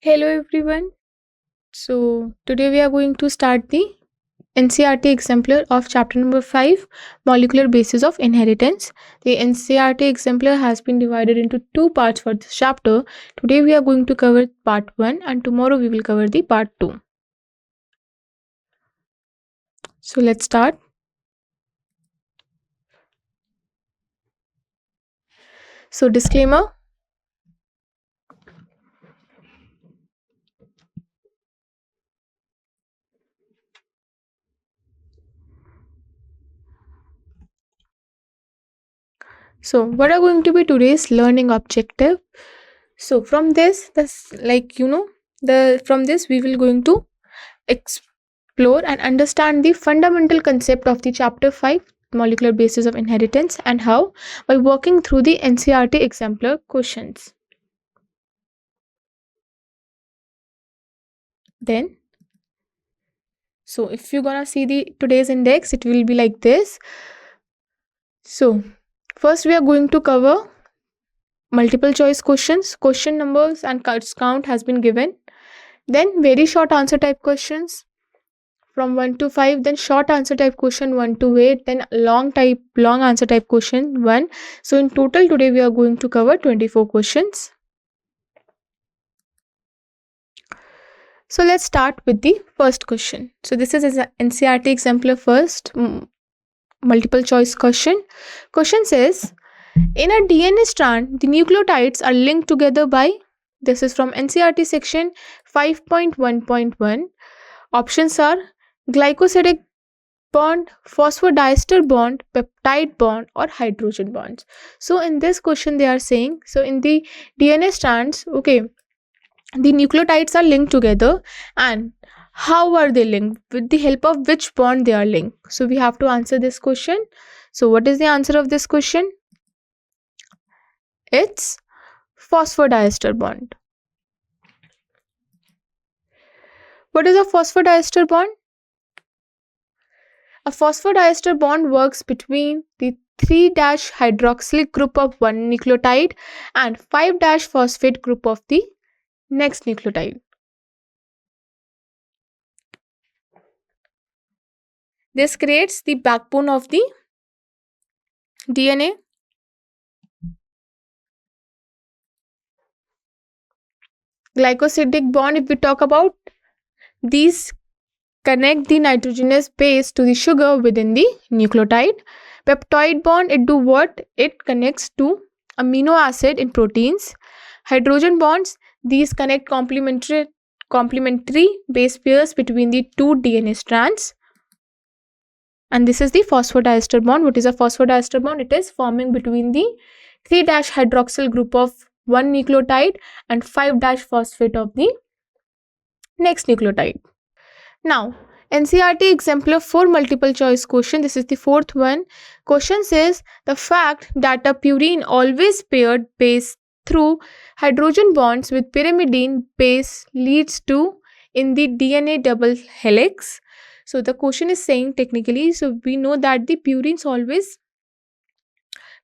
Hello everyone. So today we are going to start the NCERT exemplar of chapter number 5, Molecular Basis of Inheritance. The NCERT exemplar has been divided into two parts for this chapter. Today we are going to cover part 1 and tomorrow we will cover the part 2. So let's start. So disclaimer. So what are going to be today's learning objective? So from this from this we will going to explore and understand the fundamental concept of the chapter 5 molecular basis of inheritance and how by working through the NCERT exemplar questions. Then so if you're gonna see the today's index, it will be like this. So first we are going to cover multiple choice questions. Question numbers and count has been given. Then very short answer type questions from 1 to 5, then short answer type question 1 to 8, then long answer type question 1. So in total today we are going to cover 24 questions. So let's start with the first question. So this is NCERT exemplar first multiple choice question. Question says, in a DNA strand, the nucleotides are linked together by, this is from NCERT section 5.1.1. Options are glycosidic bond, phosphodiester bond, peptide bond, or hydrogen bonds. So in this question they are saying, so in the DNA strands, okay, the nucleotides are linked together, and how are they linked? With the help of which bond they are linked? So we have to answer this question. So what is the answer of this question? It's phosphodiester bond. What is a phosphodiester bond? A phosphodiester bond works between the 3' hydroxylic group of one nucleotide and 5' phosphate group of the next nucleotide. This creates the backbone of the DNA. Glycosidic bond, if we talk about, these connect the nitrogenous base to the sugar within the nucleotide. Peptide bond, it do what? It connects to amino acid in proteins. Hydrogen bonds, these connect complementary base pairs between the two DNA strands. And this is the phosphodiester bond. What is a phosphodiester bond? It is forming between the 3' hydroxyl group of one nucleotide and 5' phosphate of the next nucleotide. Now, NCERT exemplar 4 multiple choice question. This is the fourth one. Question says, the fact that a purine always paired base through hydrogen bonds with pyrimidine base leads to in the DNA double helix. So the question is saying technically, so we know that the purines always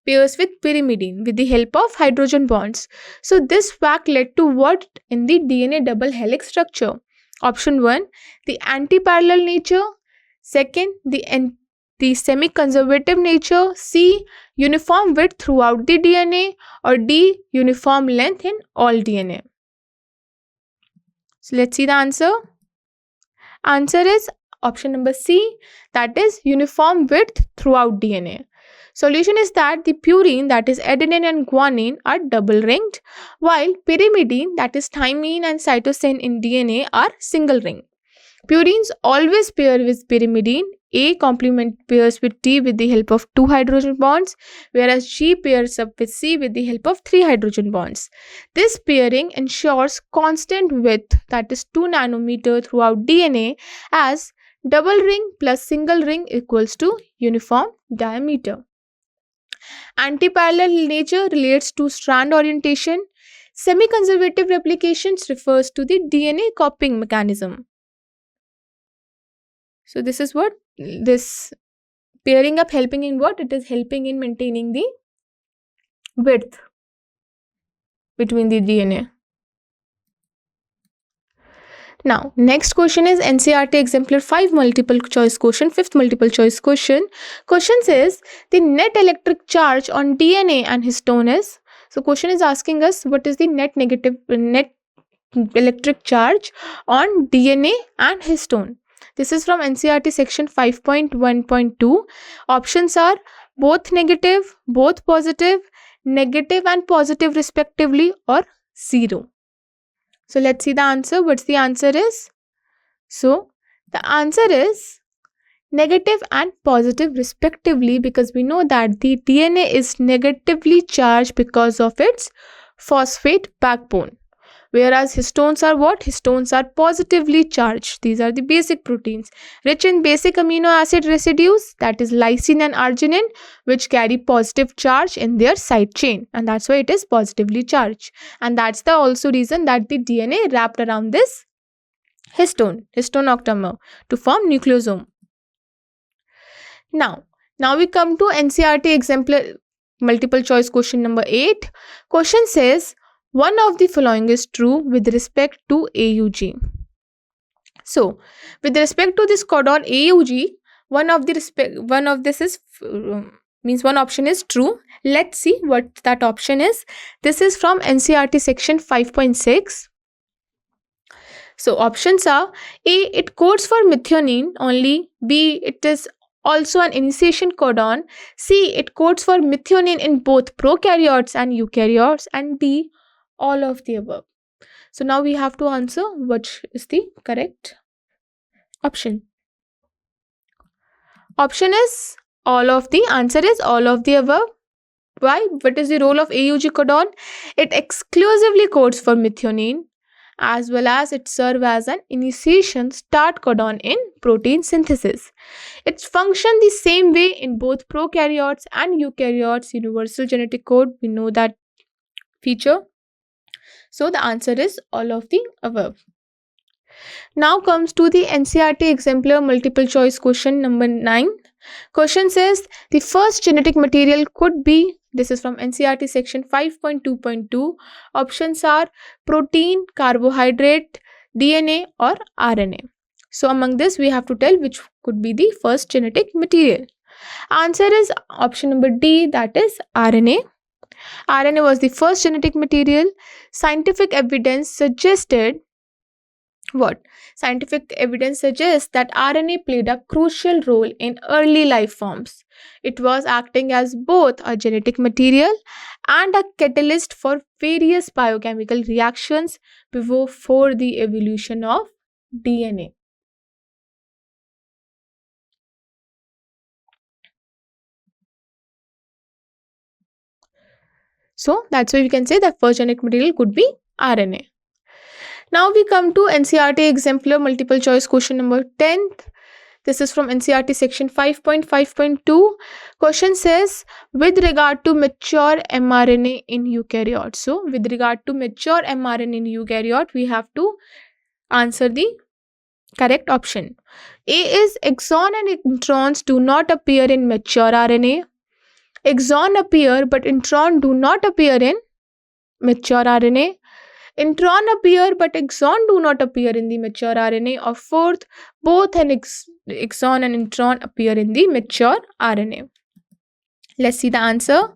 pairs with pyrimidine with the help of hydrogen bonds. So this fact led to what in the DNA double helix structure? Option 1, the anti-parallel nature. Second, the semi-conservative nature. C, uniform width throughout the DNA. Or D, uniform length in all DNA. So let's see the answer. Answer is option number C, that is uniform width throughout DNA. Solution is that the purine, that is adenine and guanine, are double ringed, while pyrimidine, that is thymine and cytosine in DNA, are single ring. Purines always pair with pyrimidine. A complement pairs with T with the help of 2 hydrogen bonds, whereas G pairs up with C with the help of 3 hydrogen bonds. This pairing ensures constant width, that is 2 nanometer throughout DNA, as double ring plus single ring equals to uniform diameter. Anti-parallel nature relates to strand orientation. Semi-conservative replications refers to the DNA copying mechanism. So this is what this pairing up helping in what? It is helping in maintaining the width between the DNA. Now, next question is NCERT Exemplar 5 multiple choice question, 5th multiple choice question. Question says the net electric charge on DNA and histone is. So, question is asking us what is the net electric charge on DNA and histone. This is from NCERT section 5.1.2. Options are both negative, both positive, negative and positive respectively, or 0. So let's see the answer. What's the answer is? So the answer is negative and positive respectively, because we know that the DNA is negatively charged because of its phosphate backbone. Whereas histones are what? Histones are positively charged. These are the basic proteins rich in basic amino acid residues, that is lysine and arginine, which carry positive charge in their side chain, and that's why it is positively charged. And that's the also reason that the DNA wrapped around this histone octamer to form nucleosome. Now we come to NCERT exemplar multiple choice question number 8. Question says one of the following is true with respect to AUG. So, with respect to this codon AUG, one option is true. Let's see what that option is. This is from NCERT section 5.6. So, options are A, it codes for methionine only. B, it is also an initiation codon. C, it codes for methionine in both prokaryotes and eukaryotes. And D, all of the above. So now we have to answer which is the correct option. Option is all of the. Answer is all of the above. Why? What is the role of AUG codon? It exclusively codes for methionine, as well as it serves as an initiation start codon in protein synthesis. It's function the same way in both prokaryotes and eukaryotes. Universal genetic code, we know that feature. So the answer is all of the above. Now comes to the NCERT exemplar multiple choice question number 9. Question says the first genetic material could be. This is from NCERT section 5.2.2. Options are protein, carbohydrate, DNA or RNA. So among this we have to tell which could be the first genetic material. Answer is option number D, that is RNA. RNA was the first genetic material. Scientific evidence suggested what? Scientific evidence suggests that RNA played a crucial role in early life forms. It was acting as both a genetic material and a catalyst for various biochemical reactions before the evolution of DNA. So that's why we can say that first genetic material could be RNA. Now we come to NCERT exemplar multiple choice question number 10th. This is from NCERT section 5.5.2. Question says with regard to mature mRNA in eukaryote. So with regard to mature mRNA in eukaryote, we have to answer the correct option. A is exon and introns do not appear in mature RNA. Exon appear but intron do not appear in mature RNA. Intron appear but exon do not appear in the mature RNA. Or fourth, both an exon and intron appear in the mature RNA. Let's see the answer.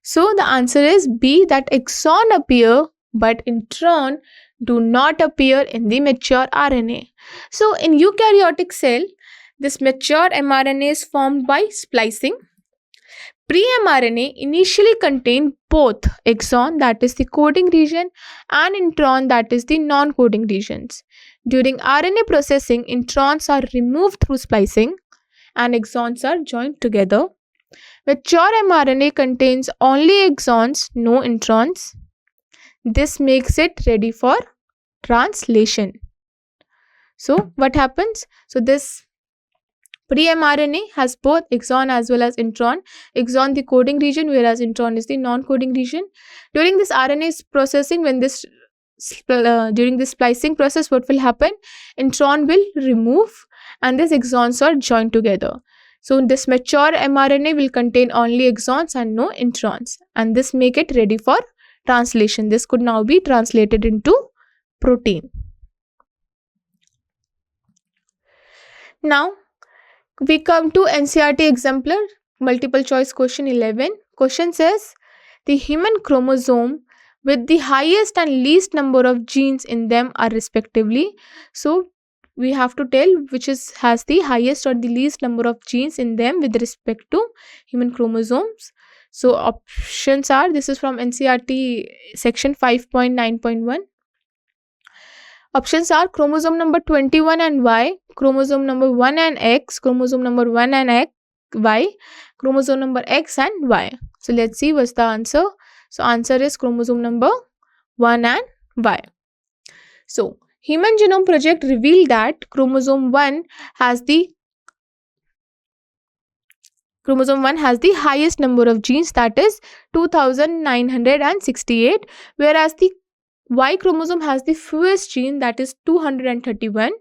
So the answer is B, that exon appear but intron do not appear in the mature RNA. So in eukaryotic cell, this mature mRNA is formed by splicing. Pre-mRNA initially contained both exon, that is the coding region, and intron, that is the non-coding regions. During RNA processing, introns are removed through splicing and exons are joined together. Mature mRNA contains only exons, no introns. This makes it ready for translation. So what happens? So this pre-mRNA has both exon as well as intron. Exon the coding region, whereas intron is the non-coding region. During this RNA processing, during this splicing process, what will happen? Intron will remove and these exons are joined together. So this mature mRNA will contain only exons and no introns, and this make it ready for translation. This could now be translated into protein. Now we come to NCERT Exemplar multiple choice question 11. Question says the human chromosome with the highest and least number of genes in them are respectively. So we have to tell which has the highest or the least number of genes in them with respect to human chromosomes. So options are, this is from NCERT section 5.9.1. Options are chromosome number 21 and Y, chromosome number 1 and X, chromosome number 1 and X, Y, chromosome number X and Y. So let's see what's the answer. So answer is chromosome number 1 and Y. So Human Genome Project revealed that chromosome 1 has the highest number of genes, that is 2968, whereas the Y chromosome has the fewest gene, that is 231,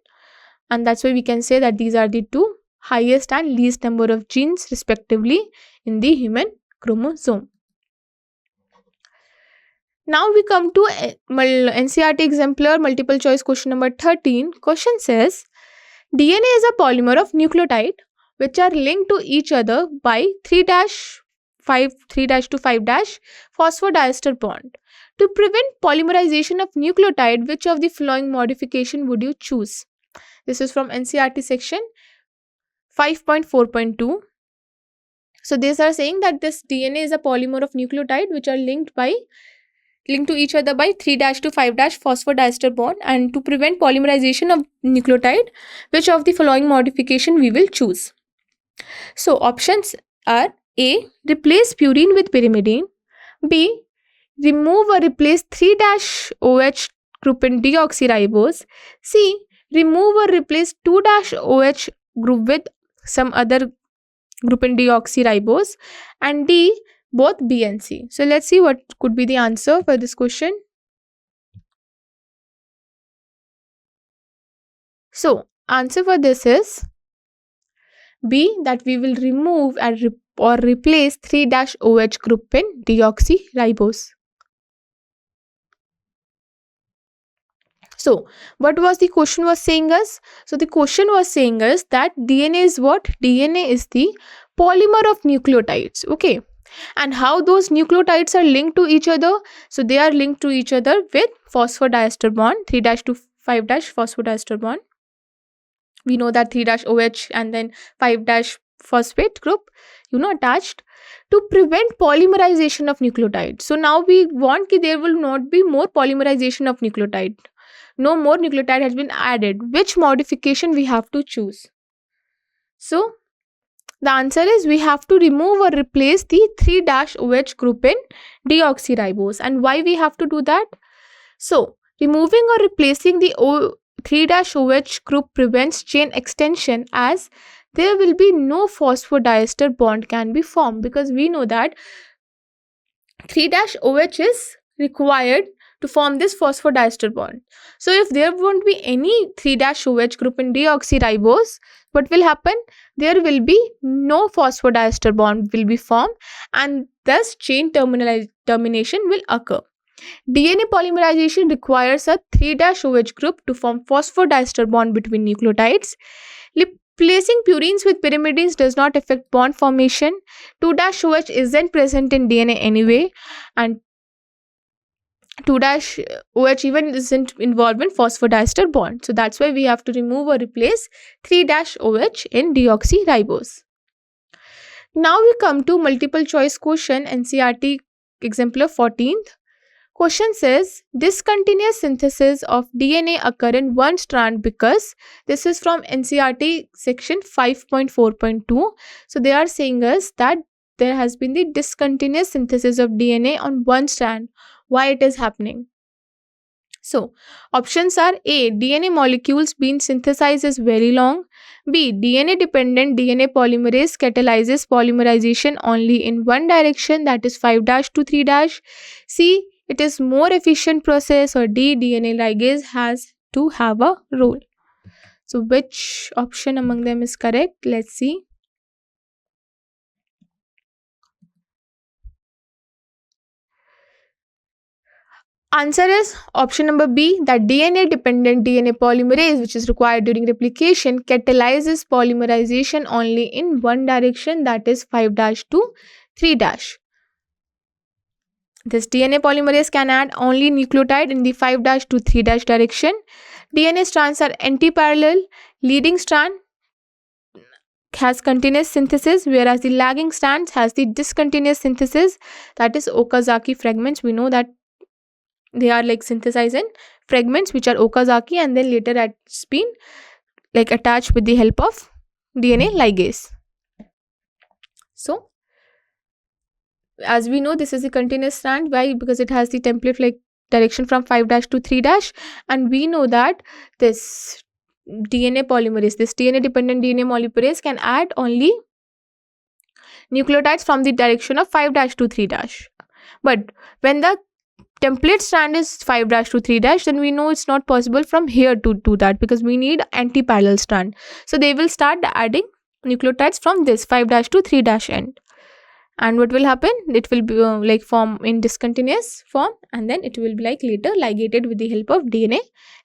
and that's why we can say that these are the two highest and least number of genes respectively in the human chromosome. Now we come to NCERT Exemplar multiple choice question number 13. Question says DNA is a polymer of nucleotide which are linked to each other by 3-5 to 5- phosphodiester bond. To prevent polymerization of nucleotide, which of the following modification would you choose? This is from NCERT section 5.4.2. So these are saying that this DNA is a polymer of nucleotide which are linked to each other by 3- to 5- phosphodiester bond, and to prevent polymerization of nucleotide, which of the following modification we will choose? So options are A, replace purine with pyrimidine, B, remove or replace 3-OH group in deoxyribose, C, remove or replace 2-OH group with some other group in deoxyribose, and D, both B and C. So let's see what could be the answer for this question. So answer for this is B, that we will remove or replace 3-OH group in deoxyribose. So what was the question was saying us? So the question was saying us that DNA is what? DNA is the polymer of nucleotides. Okay. And how those nucleotides are linked to each other? So they are linked to each other with phosphodiester bond, 3- to 5- phosphodiester bond. We know that 3-OH and then 5- phosphate group, attached to prevent polymerization of nucleotide. So now we want that there will not be more polymerization of nucleotide. No more nucleotide has been added. Which modification we have to choose? So the answer is we have to remove or replace the 3-OH group in deoxyribose. And why we have to do that? So removing or replacing the 3-OH group prevents chain extension, as there will be no phosphodiester bond can be formed, because we know that 3-OH is required to form this phosphodiester bond. So if there won't be any 3-OH group in deoxyribose, what will happen? There will be no phosphodiester bond will be formed, and thus chain termination will occur. DNA polymerization requires a 3-OH group to form phosphodiester bond between nucleotides. Replacing purines with pyrimidines does not affect bond formation. 2-OH isn't present in DNA anyway, and 2-OH even isn't involved in phosphodiester bond. So that's why we have to remove or replace 3-OH in deoxyribose. Now we come to multiple choice question, NCERT Exemplar 14th. Question says discontinuous synthesis of DNA occur in one strand because, this is from NCERT section 5.4.2. So they are saying us that there has been the discontinuous synthesis of DNA on one strand. Why it is happening? So options are A, DNA molecules being synthesized is very long. B, DNA dependent DNA polymerase catalyzes polymerization only in one direction, that is 5- to 3-. C, it is more efficient process, or D, DNA ligase has to have a role. So which option among them is correct? Let's see. Answer is option number B, that DNA dependent DNA polymerase, which is required during replication, catalyzes polymerization only in one direction, that is 5' to 3'. This DNA polymerase can add only nucleotide in the 5' to 3' direction. DNA strands are anti-parallel. Leading strand has continuous synthesis, whereas the lagging strands has the discontinuous synthesis, that is Okazaki fragments. We know that they are like synthesized in fragments which are Okazaki, and then later it's been like attached with the help of DNA ligase. So as we know, this is the continuous strand. Why? Because it has the template like direction from 5' to 3', and we know that this DNA polymerase, this DNA dependent DNA polymerase, can add only nucleotides from the direction of 5' to 3'. But when the template strand is 5' to 3', then we know it's not possible from here to do that, because we need anti-parallel strand. So they will start adding nucleotides from this 5' to 3' end. And what will happen? It will be like form in discontinuous form, and then it will be like later ligated with the help of DNA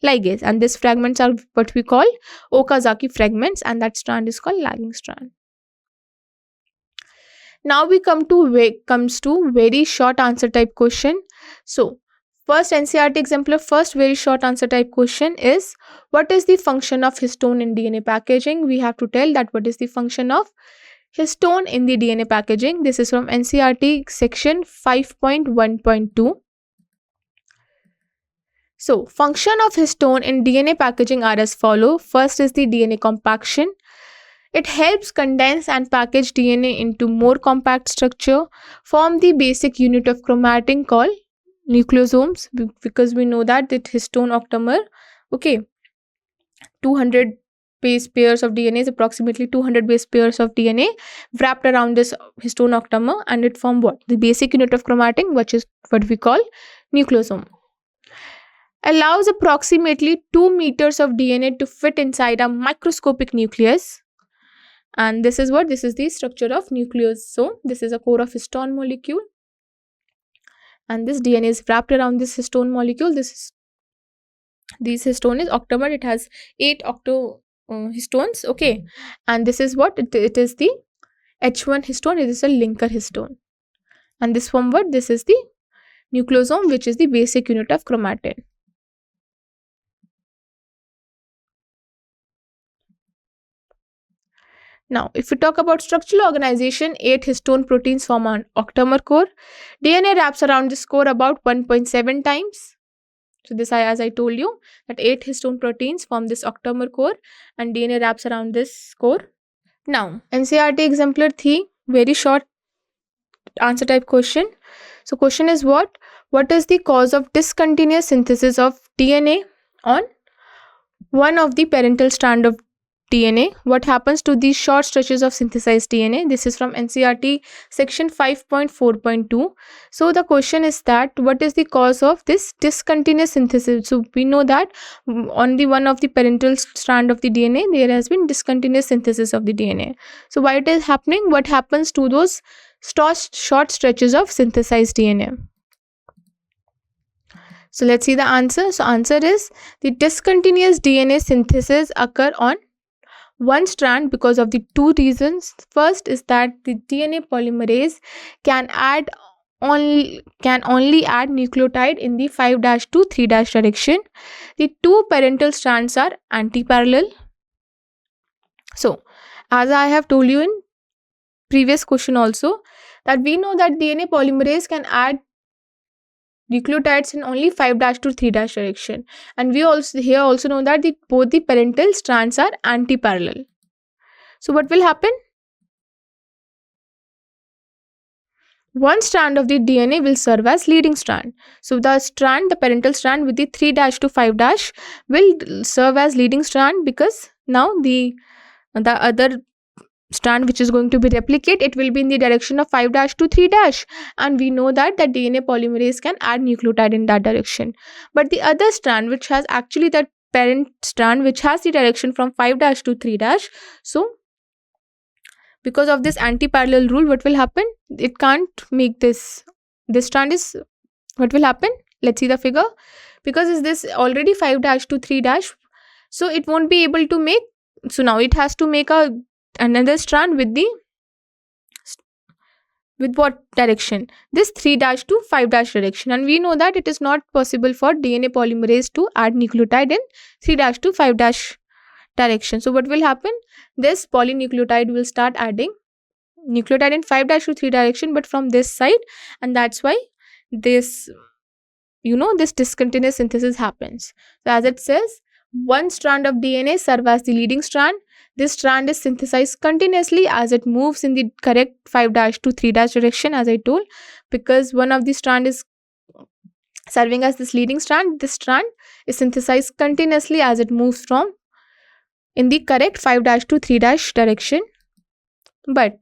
ligase. And these fragments are what we call Okazaki fragments, and that strand is called lagging strand. Now we comes to very short answer type question. So first NCERT exemplar, first very short answer type question is, what is the function of histone in DNA packaging? We have to tell that what is the function of histone in the DNA packaging. This is from NCERT section 5.1.2. So function of histone in DNA packaging are as follow. First is the DNA compaction. It helps condense and package DNA into more compact structure, form the basic unit of chromatin called nucleosomes, because we know that the histone octamer, okay, 200 base pairs of DNA is approximately 200 base pairs of DNA wrapped around this histone octamer, and it form what? The basic unit of chromatin, which is what we call nucleosome. Allows approximately 2 meters of DNA to fit inside a microscopic nucleus. And this is what? This is the structure of nucleosome. This is a core of histone molecule, and this DNA is wrapped around this histone molecule. This histone is octamer. It has 8 histones, okay, and this is what? It is the H1 histone. It is a linker histone, and this form what? This is the nucleosome, which is the basic unit of chromatin. Now, if we talk about structural organization, 8 histone proteins form an octamer core. DNA wraps around this core about 1.7 times. So this, as I told you, that 8 histone proteins form this octamer core, and DNA wraps around this core. Now, NCERT exemplar 3, very short answer type question. So question is what? What is the cause of discontinuous synthesis of DNA on one of the parental strand of DNA? What happens to these short stretches of synthesized DNA? This is from NCERT section 5.4.2. So the question is that what is the cause of this discontinuous synthesis? So we know that on the one of the parental strand of the DNA, there has been discontinuous synthesis of the DNA. So why it is happening? What happens to those short stretches of synthesized DNA? So let's see the answer. So answer is, the discontinuous DNA synthesis occur on one strand because of the two reasons. First is that the DNA polymerase can only add nucleotide in the 5' to 3' direction. The two parental strands are anti-parallel. So as I have told you in previous question also, that we know that DNA polymerase can add nucleotides in only 5' to 3' direction, and we also know that both the parental strands are anti-parallel. So what will happen? One strand of the DNA will serve as leading strand. So the parental strand with the 3' to 5' will serve as leading strand, because now the other strand which is going to be replicate, it will be in the direction of 5' to 3', and we know that the DNA polymerase can add nucleotide in that direction. But the other strand, which has actually that parent strand which has the direction from 5' to 3', so because of this anti-parallel rule, what will happen? It can't make this strand is, what will happen? Let's see the figure. Because is this already 5 dash to 3 dash, so it won't be able to make, so now it has to make another strand with what direction? This 3 dash to 5 dash direction, and we know that it is not possible for DNA polymerase to add nucleotide in 3 dash to 5 dash direction. So what will happen? This polynucleotide will start adding nucleotide in 5 dash to 3 direction, but from this side, and that's why this, this discontinuous synthesis happens. So as it says, one strand of DNA serves as the leading strand. This strand is synthesized continuously as it moves in the correct 5 dash to 3 dash direction, as I told, because one of the strand is serving as this leading strand. This strand is synthesized continuously as it moves from in the correct 5 dash to 3 dash direction. But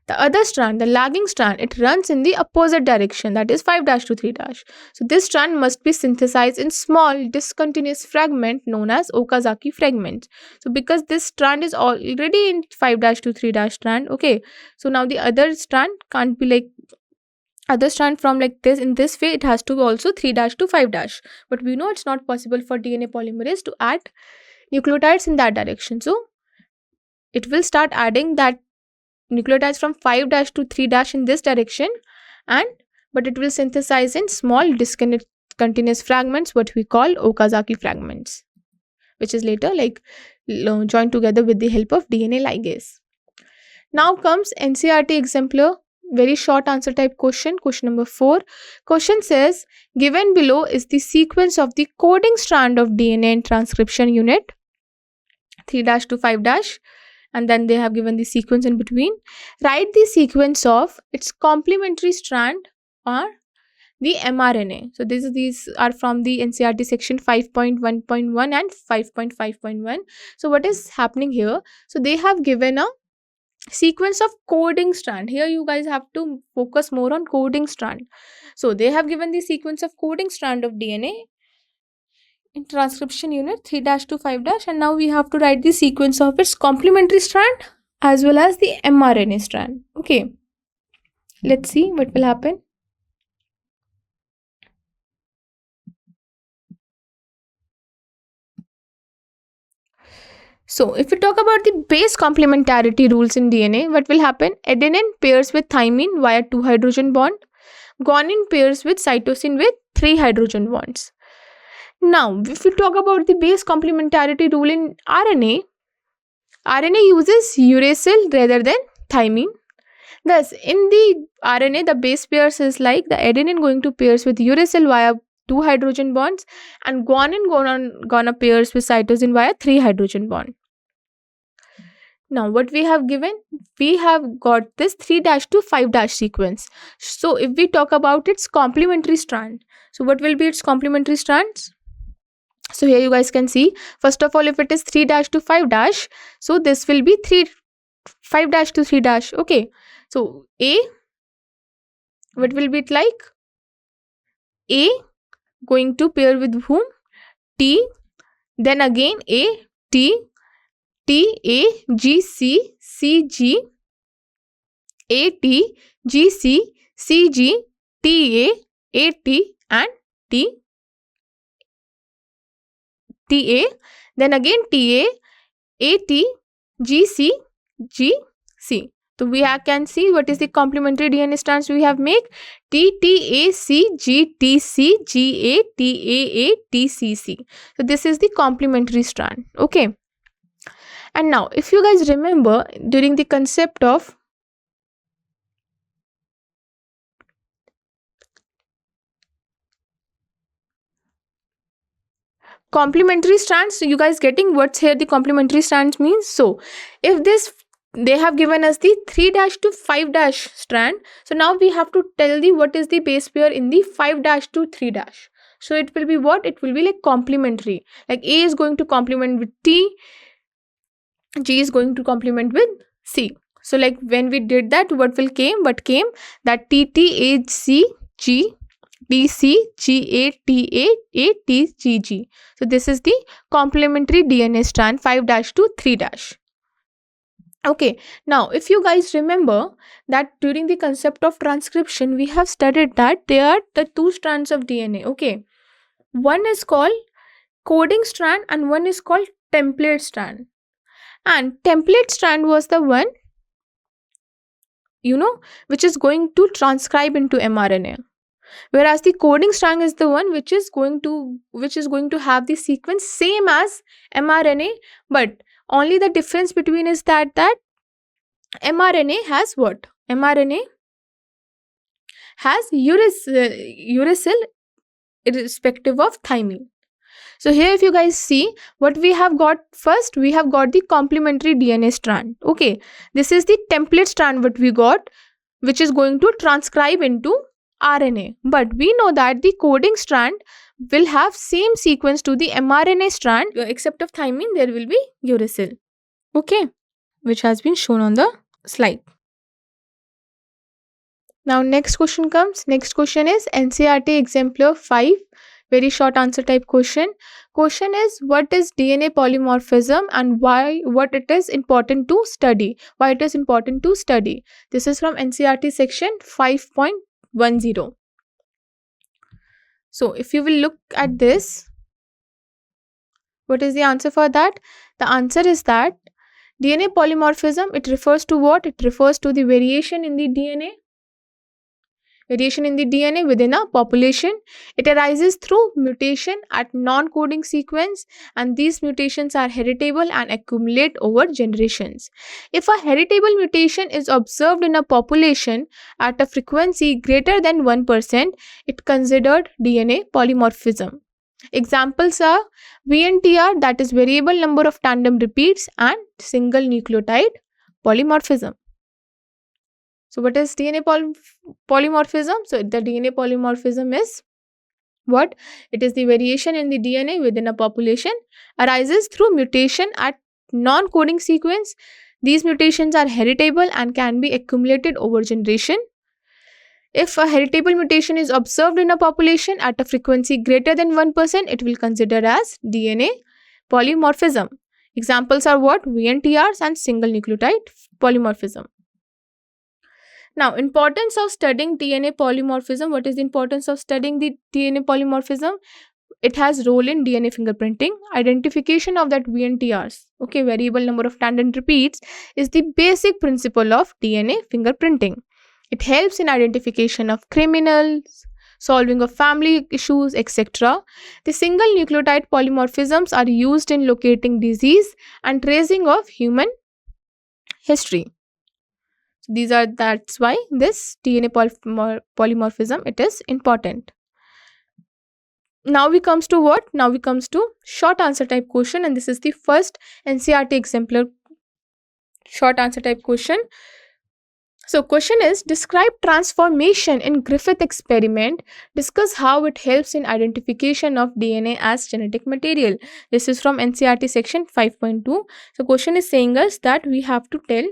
the other strand, the lagging strand, it runs in the opposite direction, that is 5 dash to 3 dash. So this strand must be synthesized in small discontinuous fragment known as Okazaki fragments. So because this strand is already in 5 dash to 3 dash strand, okay, so now the other strand can't be like other strand from like this, in this way it has to be also 3 dash to 5 dash, but we know it's not possible for DNA polymerase to add nucleotides in that direction. So it will start adding that nucleotides from 5 dash to 3 dash in this direction, but it will synthesize in small discontinuous fragments, what we call Okazaki fragments, which is later like joined together with the help of DNA ligase. Now comes NCERT exemplar, very short answer type question. Question number 4. Question says, given below is the sequence of the coding strand of DNA in transcription unit 3 dash to 5 dash, and then they have given the sequence in between. Write the sequence of its complementary strand or the mRNA. So these are from the NCERT section 5.1.1 and 5.5.1. So what is happening here? So they have given a sequence of coding strand. Here you guys have to focus more on coding strand. So they have given the sequence of coding strand of DNA in transcription unit 3 dash to 5 dash, and now we have to write the sequence of its complementary strand as well as the mRNA strand. Okay, let's see what will happen. So if we talk about the base complementarity rules in DNA, what will happen? Adenine pairs with thymine via 2 hydrogen bond. Guanine pairs with cytosine with 3 hydrogen bonds. Now, if we talk about the base complementarity rule in RNA uses uracil rather than thymine. Thus, in the RNA, the base pairs is like the adenine going to pairs with uracil via 2 hydrogen bonds, and guanine gonna pairs with cytosine via 3 hydrogen bond. Now, what we have given? We have got this 3 dash to 5 dash sequence. So, if we talk about its complementary strand, so what will be its complementary strands? So here you guys can see, first of all, if it is 3 dash to 5 dash, so this will be 5 dash to 3 dash. Okay, so A, what will be it like? A going to pair with whom? T, then again A, T, T, A, G, C, C, G, A, T, G, C, C, G, T, A, T, and T, T, A, then again T, A, T, G, C, G, C. So we can see what is the complementary DNA strands we have make. T, T, A, C, G, T, C, G, A, T, A, T, C, C. So this is the complementary strand. Okay. And now, if you guys remember, during the concept of complementary strands, so you guys getting what's here the complementary strands means? So if this, they have given us the 3 dash to 5 dash strand, so now we have to tell the what is the base pair in the 5 dash to 3 dash. So it will be what? It will be like complementary, like A is going to complement with T, G is going to complement with C. So like when we did that, what came that T, T, A, C, G, D, C, G, A, T, A, T, G, G. So this is the complementary DNA strand 5 dash to 3 dash. Okay, now if you guys remember that during the concept of transcription, we have studied that there are the two strands of DNA. Okay, one is called coding strand and one is called template strand. And template strand was the one, which is going to transcribe into mRNA, whereas the coding strand is the one which is going to have the sequence same as mRNA, but only the difference between is that mRNA has what? mRNA has uracil irrespective of thymine. So here if you guys see what we have got, first we have got the complementary DNA strand. Okay, this is the template strand what we got, which is going to transcribe into RNA. But we know that the coding strand will have same sequence to the mRNA strand, except of thymine there will be uracil. Okay, which has been shown on the slide. Now next question comes. Next question is NCERT Exemplar 5. Very short answer type question. Question is, what is DNA polymorphism and what it is important to study? Why it is important to study? This is from NCERT section 5.10. So if you will look at this, what is the answer for that? The answer is that DNA polymorphism, it refers to what? It refers to the variation in the DNA. Variation in the DNA within a population. It arises through mutation at non-coding sequence, and these mutations are heritable and accumulate over generations. If a heritable mutation is observed in a population at a frequency greater than 1%, it considered DNA polymorphism. Examples are VNTR, that is variable number of tandem repeats, and single nucleotide polymorphism. So what is DNA polymorphism? So the DNA polymorphism is what? It is the variation in the DNA within a population arises through mutation at non-coding sequence. These mutations are heritable and can be accumulated over generation. If a heritable mutation is observed in a population at a frequency greater than 1%, it will consider as DNA polymorphism. Examples are what? VNTRs and single nucleotide polymorphism. Now, importance of studying DNA polymorphism. What is the importance of studying the DNA polymorphism? It has role in DNA fingerprinting. Identification of that VNTRs, okay, variable number of tandem repeats, is the basic principle of DNA fingerprinting. It helps in identification of criminals, solving of family issues, etc. The single nucleotide polymorphisms are used in locating disease and tracing of human history. That's why this DNA polymorphism, it is important. Now we comes to what? Now we comes to short answer type question, and this is the first NCERT exemplar short answer type question. So question is, describe transformation in Griffith experiment. Discuss how it helps in identification of DNA as genetic material. This is from NCERT section 5.2. So question is saying us that we have to tell,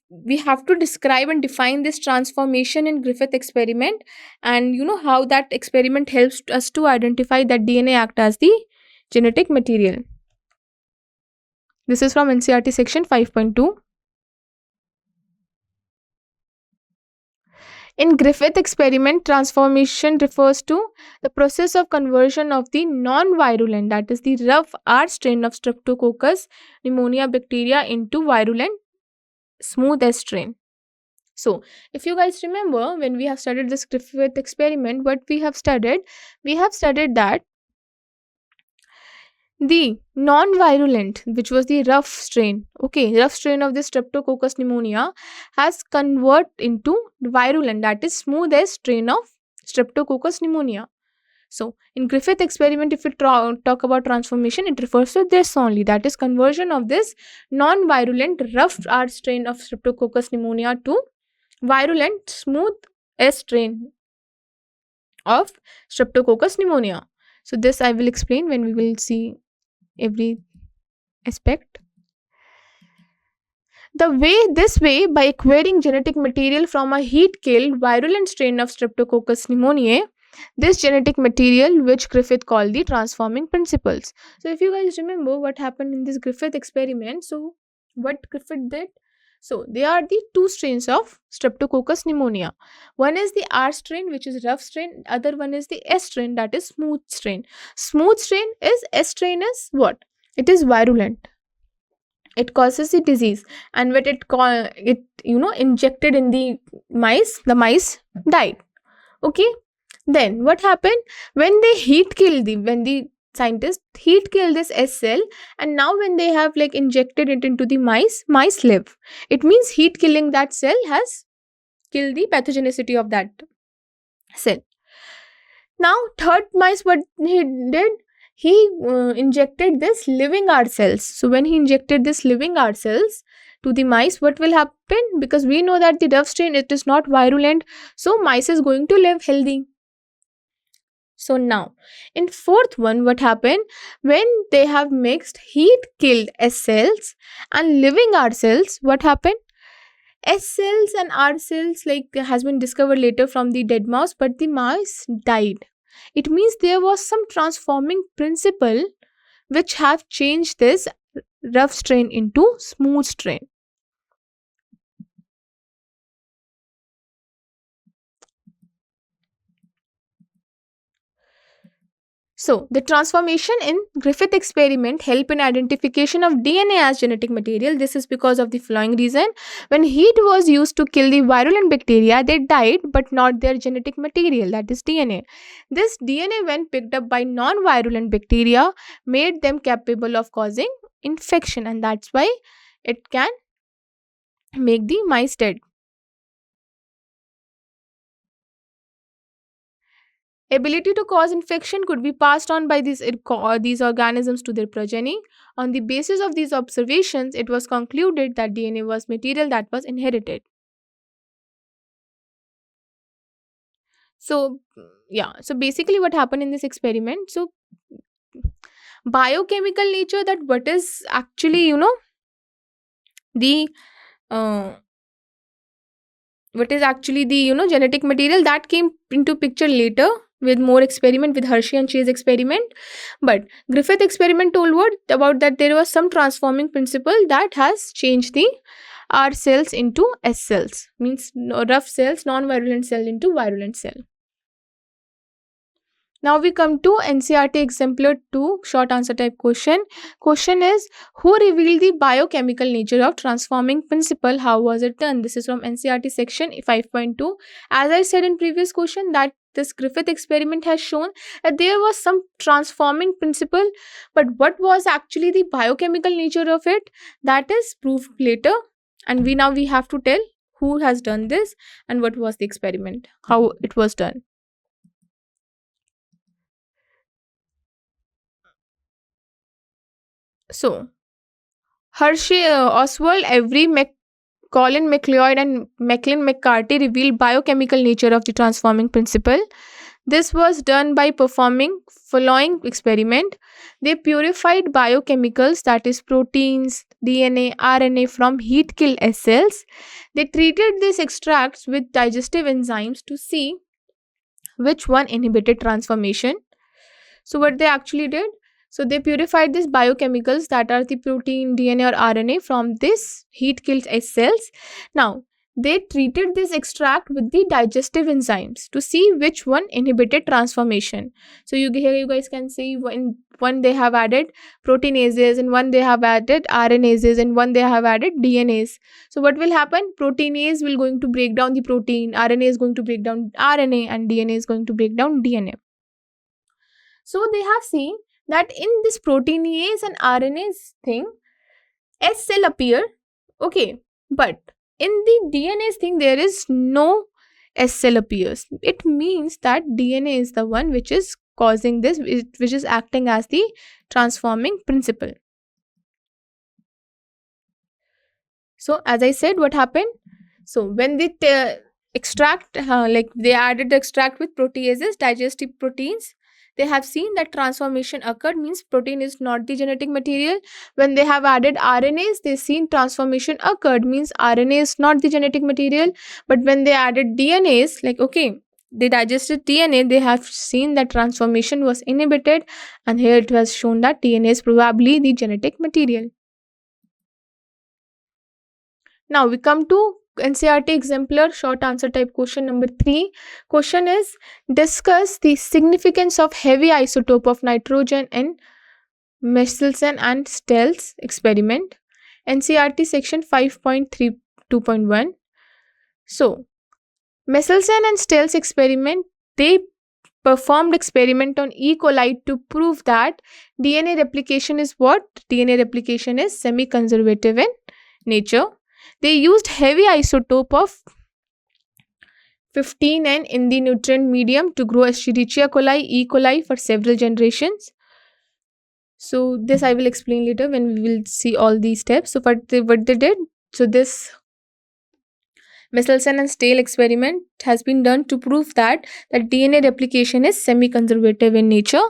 we have to describe and define this transformation in Griffith experiment, and how that experiment helps us to identify that DNA act as the genetic material. This is from NCERT section 5.2. In Griffith experiment, transformation refers to the process of conversion of the non-virulent, that is the rough R strain of Streptococcus pneumonia bacteria, into virulent smooth S strain. So if you guys remember, when we have studied this Griffith experiment, what we have studied that the non-virulent, which was the rough strain of the Streptococcus pneumonia, has converted into virulent, that is smooth S strain of Streptococcus pneumonia. So in Griffith experiment, if we talk about transformation, it refers to this only, that is conversion of this non-virulent rough R strain of Streptococcus pneumonia to virulent smooth S strain of Streptococcus pneumonia. So this I will explain when we will see every aspect. This way, by acquiring genetic material from a heat-killed virulent strain of Streptococcus pneumoniae, this genetic material, which Griffith called the transforming principles. So if you guys remember what happened in this Griffith experiment, so What Griffith did? So they are the two strains of Streptococcus pneumonia. One is the R strain, which is rough strain. Other one is the S strain, that is smooth strain. Smooth strain is S strain is what? It is virulent. It causes the disease, and when it injected in the mice died. Okay. Then what happened when they heat kill the when the scientists heat kill this S cell, and now when they have like injected it into the mice live. It means heat killing that cell has killed the pathogenicity of that cell. Now third mice, what he did, he injected this living R cells. So when he injected this living R cells to the mice, what will happen? Because we know that the rough strain, it is not virulent, so mice is going to live healthy. So now, in fourth one, what happened when they have mixed heat killed S cells and living R cells? What happened? S cells and R cells has been discovered later from the dead mouse, but the mouse died. It means there was some transforming principle which have changed this rough strain into smooth strain. So, the transformation in Griffith experiment help in identification of DNA as genetic material. This is because of the following reason. When heat was used to kill the virulent bacteria, they died, but not their genetic material, that is DNA. This DNA, when picked up by non-virulent bacteria, made them capable of causing infection, and that's why it can make the mice dead. Ability to cause infection could be passed on by these organisms to their progeny. On the basis of these observations, it was concluded that DNA was material that was inherited. So, yeah, so basically, what happened in this experiment? So, biochemical nature, that what is actually, the uh, what is actually the genetic material, that came into picture later with more experiment, with Hershey and Chase experiment. But Griffith experiment told what about that there was some transforming principle that has changed the R cells into S cells, means rough cells, non-virulent cell into virulent cell. Now we come to NCERT Exemplar 2 short answer type question. Question is, who revealed the biochemical nature of transforming principle? How was it done? This is from NCERT section 5.2. As I said in previous question, that this Griffith experiment has shown that there was some transforming principle, but what was actually the biochemical nature of it? That is proved later, and we have to tell who has done this and what was the experiment, how it was done. So, Hershey, Oswald, Avery, Colin McLeod, and Macklin McCarthy revealed biochemical nature of the transforming principle. This was done by performing following experiment. They purified biochemicals, that is proteins, DNA, RNA from heat kill S cells. They treated these extracts with digestive enzymes to see which one inhibited transformation. So what they actually did? So they purified these biochemicals, that are the protein, DNA or RNA, from this heat killed S cells. Now they treated this extract with the digestive enzymes to see which one inhibited transformation. So here you guys can see in one they have added proteinases, in one they have added RNases, and one they have added DNAs. So what will happen? Proteinase will going to break down the protein, RNA is going to break down RNA, and DNA is going to break down DNA. So they have seen that in this proteinase and RNase thing, S cell appear, okay, but in the DNase thing, there is no S cell appears. It means that DNA is the one which is causing this, which is acting as the transforming principle. So as I said, what happened? So when they extract, they added the extract with proteases, digestive proteins, they have seen that transformation occurred, means protein is not the genetic material. When they have added RNAs, they seen transformation occurred, means RNA is not the genetic material. But when they added DNAs, they digested DNA, they have seen that transformation was inhibited, and here it was shown that DNA is probably the genetic material. Now we come to NCERT exemplar short answer type question number 3. Question is, discuss the significance of heavy isotope of nitrogen in Michelson and Stell's experiment. NCERT section 5.32.1. So, Michelson and Stell's experiment, they performed experiment on E. coli to prove that DNA replication is what? DNA replication is semi-conservative in nature. They used heavy isotope of 15N in the nutrient medium to grow Escherichia coli, E. coli for several generations. So this I will explain later when we will see all these steps. So what they did, so this Michelson and Stale experiment has been done to prove that DNA replication is semi-conservative in nature.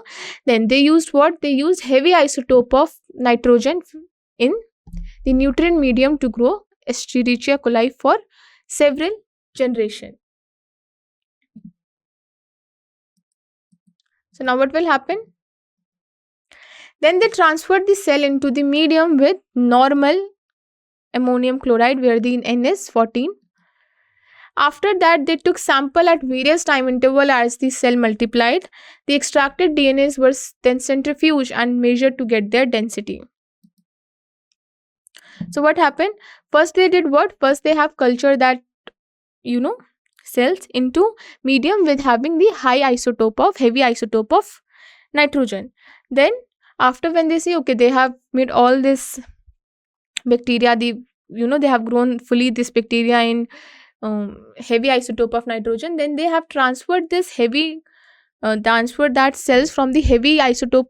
Then they used what? They used heavy isotope of nitrogen in the nutrient medium to grow Escherichia coli for several generations. So now what will happen? Then they transferred the cell into the medium with normal ammonium chloride where the N is 14. After that, they took sample at various time interval as the cell multiplied. The extracted DNAs were then centrifuged and measured to get their density. So what happened? First they did what? First they have cultured that, cells into medium with having the heavy isotope of nitrogen. Then after, when they say, okay, they have made all this bacteria, they have grown fully this bacteria in heavy isotope of nitrogen, then they have transferred that cells from the heavy isotope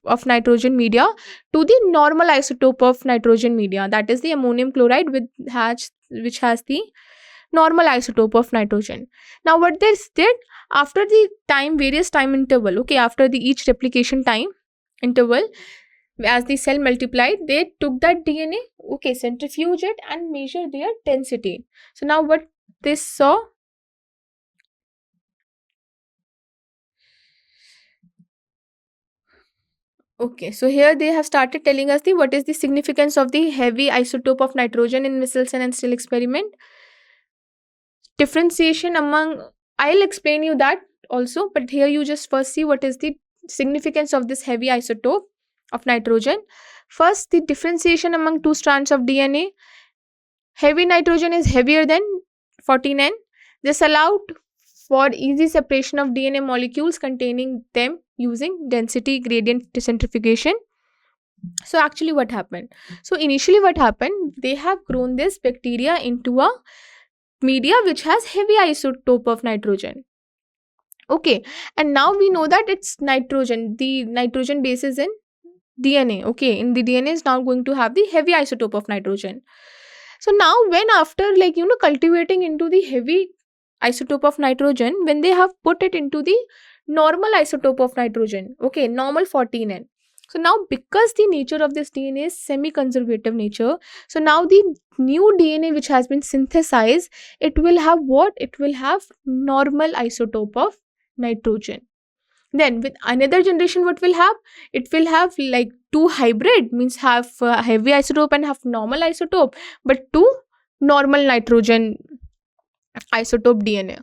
of nitrogen media to the normal isotope of nitrogen media, that is the ammonium chloride which has the normal isotope of nitrogen. Now what they did, after the various time interval, okay, after the each replication time interval, as the cell multiplied, they took that DNA, okay, centrifuge it and measure their density. So now what they saw, okay, so here they have started telling us what is the significance of the heavy isotope of nitrogen in Michelson and Steel experiment. Differentiation among, I'll explain you that also, but here you just first see what is the significance of this heavy isotope of nitrogen. First, the differentiation among two strands of DNA. Heavy nitrogen is heavier than 14N. This allowed for easy separation of DNA molecules containing them using density gradient centrifugation. So actually what happened? So initially what happened, they have grown this bacteria into a media which has heavy isotope of nitrogen. Okay, and now we know that it's nitrogen. The nitrogen base is in DNA. Okay, in the DNA is now going to have the heavy isotope of nitrogen. So now when after cultivating into the heavy isotope of nitrogen, when they have put it into the normal isotope of nitrogen, okay, normal 14N. So now because the nature of this DNA is semi-conservative nature, so now the new DNA which has been synthesized, it will have what? It will have normal isotope of nitrogen. Then with another generation, what will have? It will have like two hybrid, means have heavy isotope and have normal isotope, but two normal nitrogen isotope DNA.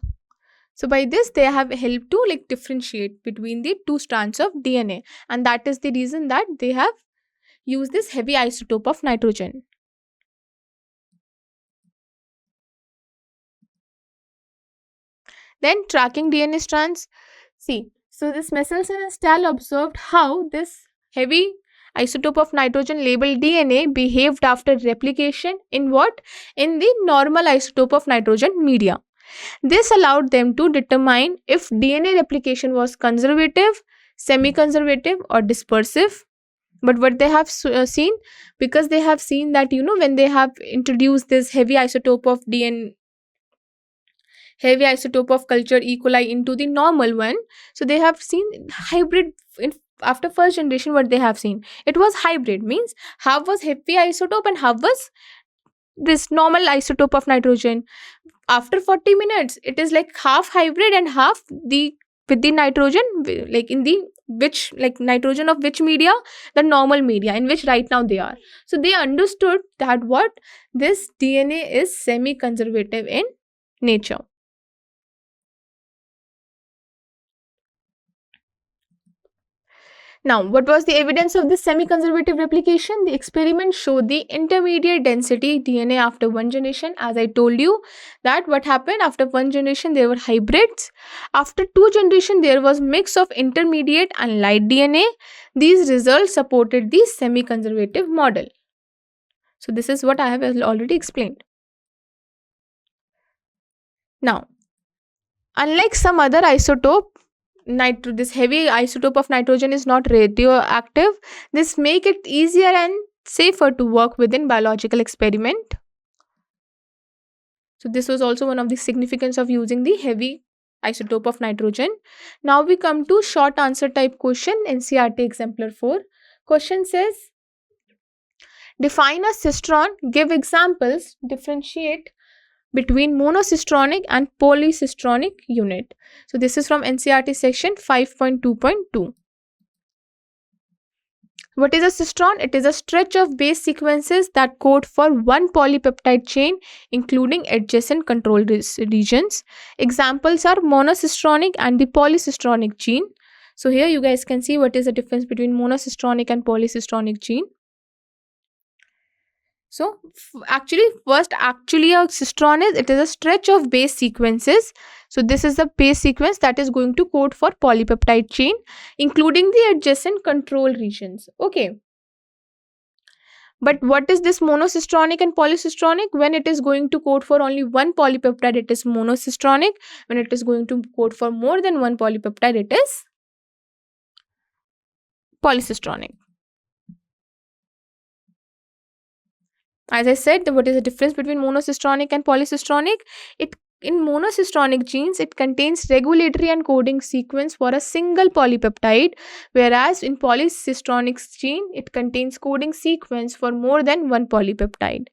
So by this they have helped to differentiate between the two strands of DNA, and that is the reason that they have used this heavy isotope of nitrogen. Then tracking DNA strands. See, so this Michelson and Stahl observed how this heavy isotope of nitrogen labeled DNA behaved after replication in what? In the normal isotope of nitrogen media. This allowed them to determine if DNA replication was conservative, semi-conservative or dispersive. But what they have seen, because they have seen that when they have introduced this heavy isotope of heavy isotope of culture E. coli into the normal one, so they have seen hybrid. After first generation, what they have seen, it was hybrid, means half was heavy isotope and half was this normal isotope of nitrogen. After 40 minutes, it is like half hybrid and half with the nitrogen, like in the which, like nitrogen of which media? The normal media in which right now they are. So they understood that what this DNA is semi-conservative in nature. Now, what was the evidence of this semi-conservative replication? The experiment showed the intermediate density DNA after one generation. As I told you that what happened after one generation, there were hybrids. After two generations, there was mix of intermediate and light DNA. These results supported the semi-conservative model. So this is what I have already explained. Now, unlike some other isotope, this heavy isotope of nitrogen is not radioactive. This make it easier and safer to work within biological experiment. So this was also one of the significance of using the heavy isotope of nitrogen. Now we come to short answer type question, NCERT Exemplar 4. Question says, define a cistron, give examples, differentiate between monocistronic and polycistronic unit. So this is from NCERT section 5.2.2. What is a cistron? It is a stretch of base sequences that code for one polypeptide chain, including adjacent control regions. Examples are monocistronic and the polycistronic gene. So here you guys can see what is the difference between monocistronic and polycistronic gene. So actually a cistron is, it is a stretch of base sequences. So this is the base sequence that is going to code for polypeptide chain, including the adjacent control regions. Okay. But what is this monocistronic and polycistronic? When it is going to code for only one polypeptide, it is monocistronic. When it is going to code for more than one polypeptide, it is polycistronic. As I said, what is the difference between monocistronic and polycistronic? In monocistronic genes, it contains regulatory and coding sequence for a single polypeptide, whereas in polycistronic gene, it contains coding sequence for more than one polypeptide.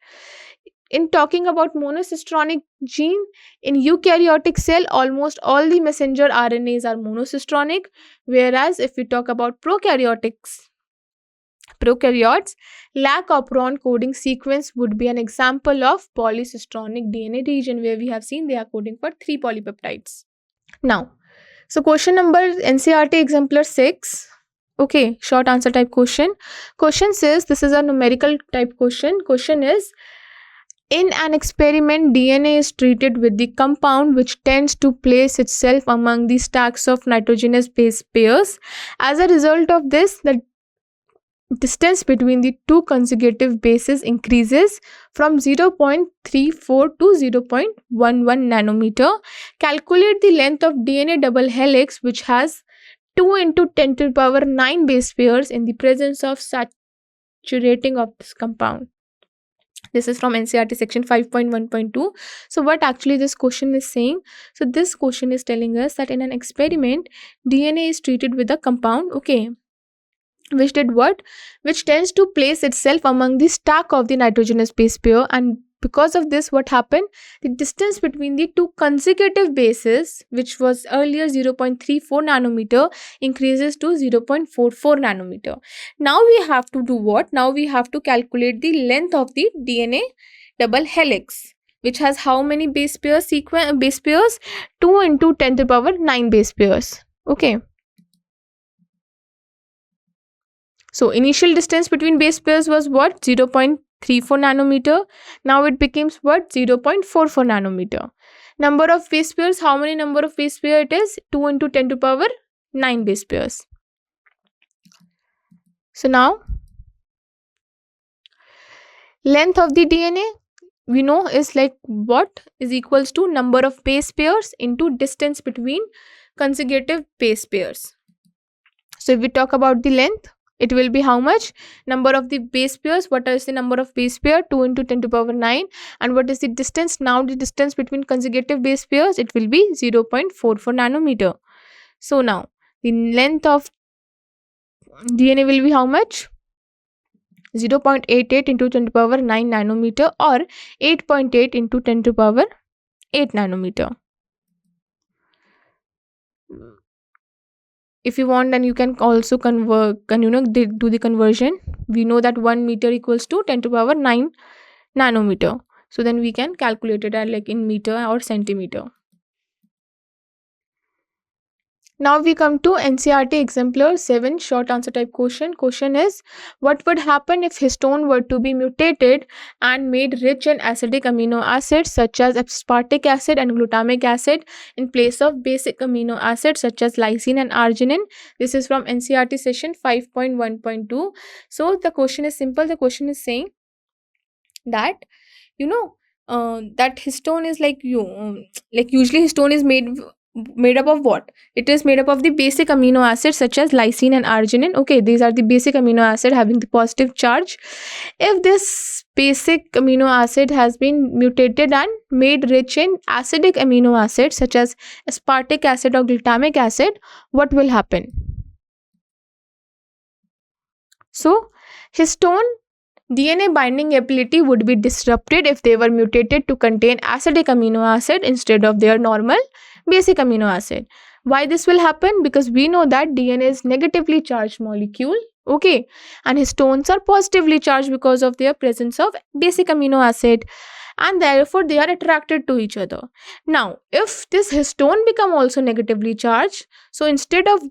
In talking about monocistronic gene, in eukaryotic cell, almost all the messenger RNAs are monocistronic, whereas if we talk about prokaryotes, lack operon coding sequence would be an example of polycistronic DNA region, where we have seen they are coding for 3 polypeptides. Now, so question number NCERT Exemplar 6. Okay, short answer type question. Question says, this is a numerical type question. Question is, in an experiment, DNA is treated with the compound which tends to place itself among the stacks of nitrogenous base pairs. As a result of this, the distance between the two consecutive bases increases from 0.34 to 0.11 nanometer. Calculate the length of DNA double helix which has 2 into 10 to the power 9 base pairs in the presence of saturating of this compound. This is from NCERT section 5.1.2. So what actually this question is saying? So this question is telling us that in an experiment, DNA is treated with a compound, okay, which did what? Which tends to place itself among the stack of the nitrogenous base pair, and because of this, what happened? The distance between the two consecutive bases, which was earlier 0.34 nanometer, increases to 0.44 nanometer. Now we have to do what? Now we have to calculate the length of the DNA double helix, which has how many base pairs? 2 into 10 to the power 9 base pairs. Okay. So initial distance between base pairs was what? 0.34 nanometer. Now it becomes what? 0.44 nanometer. Number of base pairs, how many number of base pair it is? 2 into 10 to the power 9 base pairs. So now, length of the DNA, we know is like what? Is equals to number of base pairs into distance between consecutive base pairs. So if we talk about the length, it will be how much? Number of the base pairs. What is the number of base pair? 2 into 10 to the power 9. And what is the distance? Now the distance between consecutive base pairs, it will be 0.44 nanometer. So now the length of DNA will be how much? 0.88 into 10 to the power 9 nanometer, or 8.8 into 10 to the power 8 nanometer. if you want, then you can also do the conversion. We know that 1 meter equals to 10 to the power 9 nanometer. So then we can calculate it at like in meter or centimeter. Now we come to NCERT Exemplar 7 short answer type question. Question is, what would happen if histone were to be mutated and made rich in acidic amino acids such as aspartic acid and glutamic acid in place of basic amino acids such as lysine and arginine? This is from NCERT session 5.1.2. So the question is simple. The question is saying that that histone is like usually histone is made up of what? It is made up of the basic amino acids such as lysine and arginine. Okay, these are the basic amino acid having the positive charge. If this basic amino acid has been mutated and made rich in acidic amino acids such as aspartic acid or glutamic acid, what will happen? So histone DNA binding ability would be disrupted if they were mutated to contain acidic amino acid instead of their normal basic amino acid. Why this will happen? Because we know that DNA is negatively charged molecule, okay, and histones are positively charged because of their presence of basic amino acid, and therefore they are attracted to each other. Now, if this histone become also negatively charged, so instead of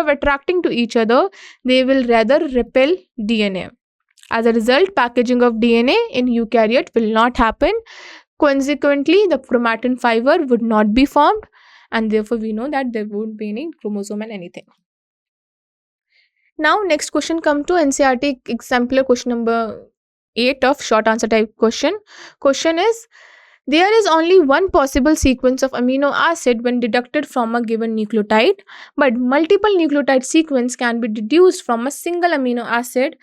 attracting to each other, they will rather repel DNA. As a result, packaging of DNA in eukaryote will not happen. Consequently, the chromatin fiber would not be formed, and therefore we know that there won't be any chromosome and anything. Now, next question come to NCERT Exemplar question number 8 of short answer type question. Question is, there is only one possible sequence of amino acid when deducted from a given nucleotide, but multiple nucleotide sequence can be deduced from a single amino acid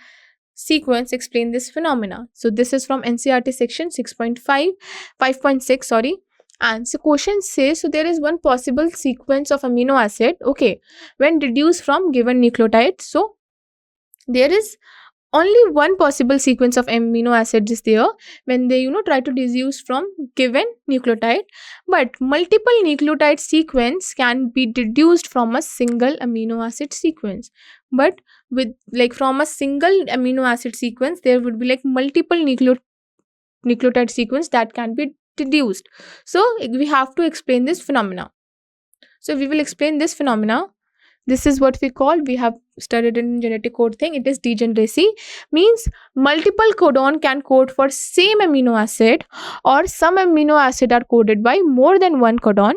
sequence. Explain this phenomena. So this is from NCERT section 5.6, sorry. And so question says, so there is one possible sequence of amino acid, okay, when deduced from given nucleotide. So there is only one possible sequence of amino acids is there when they try to deduce from given nucleotide, but multiple nucleotide sequence can be deduced from a single amino acid sequence. But with from a single amino acid sequence, there would be multiple nucleotide sequence that can be deduced. So we have to explain this phenomena. So we will explain this phenomena. This is what we have studied in genetic code thing. It is degeneracy. Means multiple codon can code for same amino acid, or some amino acid are coded by more than one codon.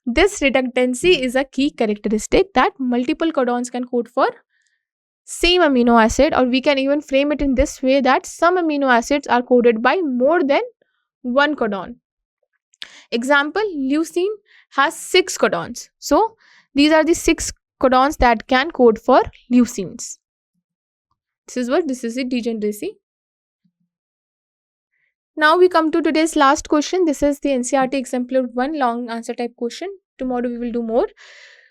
This redundancy is a key characteristic, that multiple codons can code for same amino acid, or we can even frame it in this way, that some amino acids are coded by more than one codon. Example, leucine has 6 codons. So these are the 6 codons that can code for leucines. This is the degeneracy. Now we come to today's last question. This is the NCERT Exemplar 1 long answer type question. Tomorrow we will do more.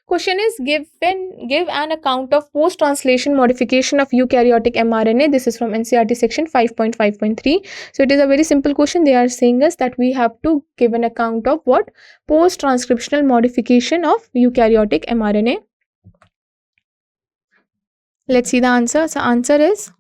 Question is, give an account of post-translation modification of eukaryotic mRNA. This is from NCERT section 5.5.3. So it is a very simple question. They are saying us that we have to give an account of what? Post-transcriptional modification of eukaryotic mRNA. Let's see the answer. So answer is,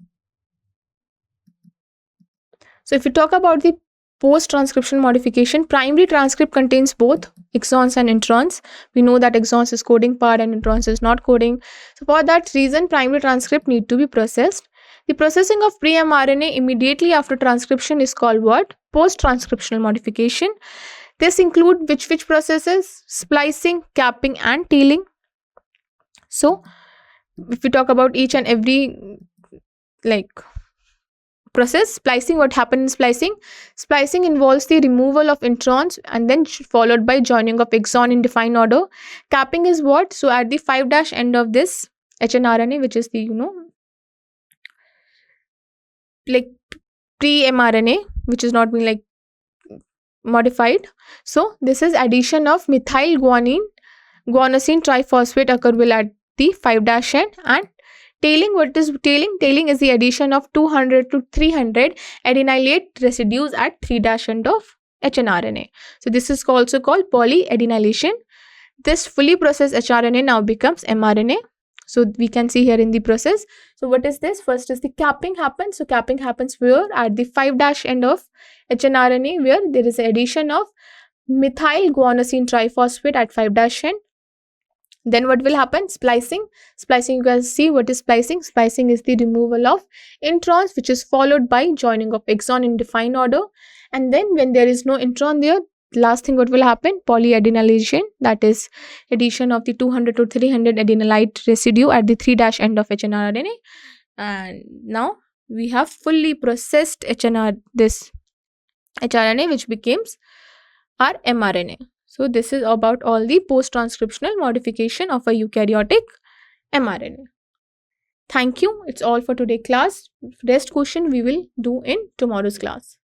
so if we talk about the post-transcription modification, primary transcript contains both exons and introns. We know that exons is coding part and introns is not coding. So for that reason, primary transcript need to be processed. The processing of pre-mRNA immediately after transcription is called what? Post-transcriptional modification. This include which processes? Splicing, capping and tailing. So if we talk about each and every process, splicing, what happens in splicing? Splicing involves the removal of introns and then followed by joining of exon in defined order. Capping is what? So at the 5' end of this hnRNA, which is the pre-mRNA, which is not being modified. So this is addition of methyl guanosine triphosphate occur will at the 5' end. And tailing, what is tailing? Tailing is the addition of 200 to 300 adenylate residues at 3' end of hnRNA. So this is also called polyadenylation. this fully processed hRNA now becomes mRNA. So we can see here in the process. So what is this? First is the capping happens. So capping happens where? At the 5' end of hnRNA, where there is addition of methyl guanosine triphosphate at 5' end. Then what will happen? Splicing. Splicing, you guys see what is splicing. Splicing is the removal of introns, which is followed by joining of exon in defined order. And then when there is no intron there, last thing what will happen? Polyadenylation, that is addition of the 200 to 300 adenylate residue at the 3' end of hnRNA. And now we have fully processed this hRNA, which becomes our mRNA. So this is about all the post-transcriptional modification of a eukaryotic mRNA. Thank you. It's all for today class. Rest question we will do in tomorrow's class.